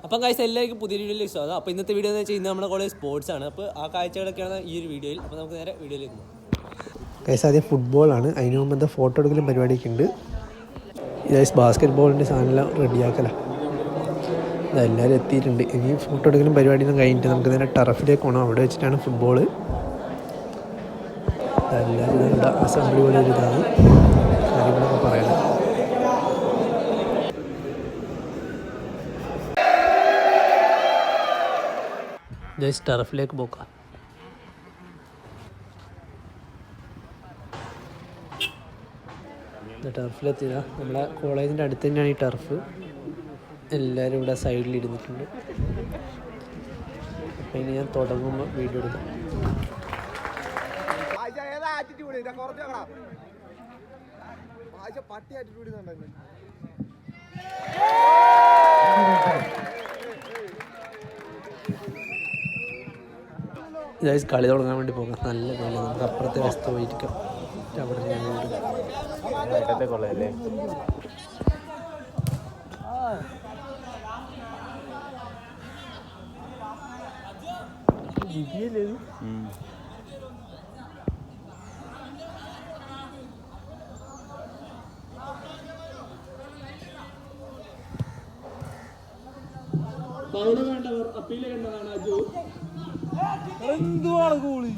അപ്പം കാഴ്ച എല്ലാവർക്കും പുതിയ വീഡിയോയിൽ സ്വാഗതം. അപ്പോൾ ഇന്നത്തെ വീഡിയോ എന്ന് വെച്ചാൽ ഇന്ന് നമ്മുടെ കോളേജ് സ്പോർട്സ് ആണ്. അപ്പോൾ ആ കാഴ്ചകളൊക്കെയാണ് ഈ ഒരു വീഡിയോയിൽ. അപ്പോൾ നമുക്ക് നേരെ വീഡിയോയിലേക്ക് പോകാം. ഗൈസ് ആദ്യം ഫുട്ബോളാണ്. അതിന് മുമ്പ് എന്താ ഫോട്ടോ എടുക്കലും പരിപാടിയൊക്കെ ഉണ്ട്. ഗൈസ് ബാസ്കറ്റ് ബോളിൻ്റെ സാധനമെല്ലാം റെഡിയാക്കലാണ്. ഇതെല്ലാവരും എത്തിയിട്ടുണ്ട്. ഇനി ഫോട്ടോ എടുക്കലും പരിപാടിയൊന്നും കഴിഞ്ഞിട്ട് നമുക്ക് നേരെ ടർഫിലേക്ക് പോകണം. അവിടെ വെച്ചിട്ടാണ് ഫുട്ബോള്. എല്ലാവരും ഇവിടെ അസംബ്ലി പോലെ ഒരു ഇതാണ് കാര്യങ്ങളൊക്കെ പറയണം. ജസ്റ്റ് ടർഫിലേക്ക് പോക്കാം. ടർഫിലെത്തിയ നമ്മളെ കോളേജിൻ്റെ അടുത്ത് തന്നെയാണ് ഈ ടർഫ്. എല്ലാവരും ഇവിടെ സൈഡിൽ ഇരുന്നിട്ടുണ്ട്. അപ്പം ഇനി ഞാൻ തുടങ്ങുമ്പോൾ വീഡിയോ എടുക്കാം. ജൈസ് കളി തുടങ്ങാൻ വേണ്ടി പോകാം. നല്ല കളി. നമുക്ക് അപ്പുറത്തെ വശത്ത് പോയിരിക്കാം. അവിടെ കൊള്ളല്ലേ. വേണ്ടവർ അപ്പീൽ കണ്ടതാണ്. അജു എന്തുവാണ് കൂളി.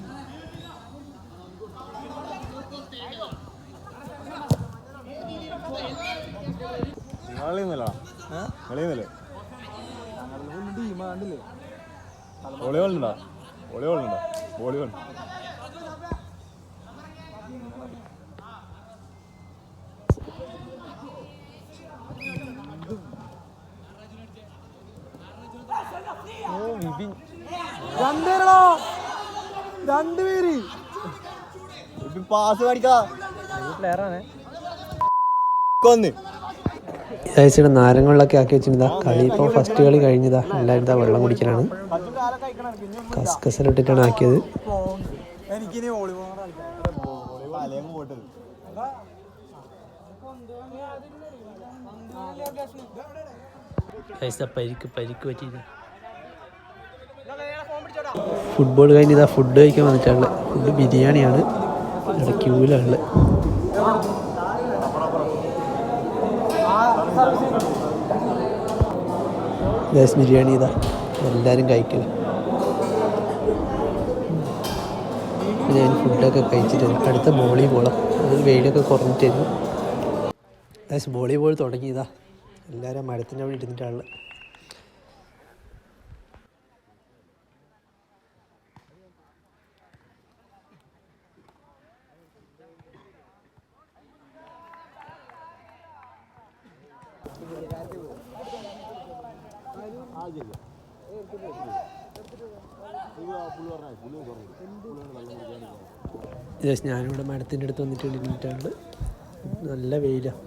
രണ്ടുപേര് പാസ് പ്ലെയറാണ്. നാരങ്ങളിലൊക്കെ ആക്കി വെച്ചിരുന്നതാ. കളി ഇപ്പോൾ ഫസ്റ്റ് കളി കഴിഞ്ഞതാ. എല്ലാവരും ഇതാ വെള്ളം കുടിക്കലാണ്. കസ്കസിലിട്ടിട്ടാണ് ആക്കിയത്. പരിക്ക് പറ്റിയത്. ഫുട്ബോൾ കഴിഞ്ഞതാ ഫുഡ് കഴിക്കാൻ വന്നിട്ടുള്ളത്. ഫുഡ് ബിരിയാണിയാണ്. ഇവിടെ ക്യൂവിലാണ്. ഗൈസ് ബിരിയാണി ഇതാ എല്ലാവരും കഴിക്കല്. ഞാൻ ഫുഡൊക്കെ കഴിച്ചിട്ട് അടുത്ത വോളിബോളാണ്. അതിൽ വെയിലൊക്കെ കുറഞ്ഞിട്ടായിരുന്നു. ഗൈസ് വോളിബോൾ തുടങ്ങിയതാ. എല്ലാവരും മരത്തിൻ്റെ അവിടെ ഇരുന്നിട്ടാണുള്ളത്. ഞാനിവിടെ മരത്തിൻ്റെ അടുത്ത് വന്നിട്ട് ഇരുന്നിട്ടാണ്. നല്ല വെയിലാണ്.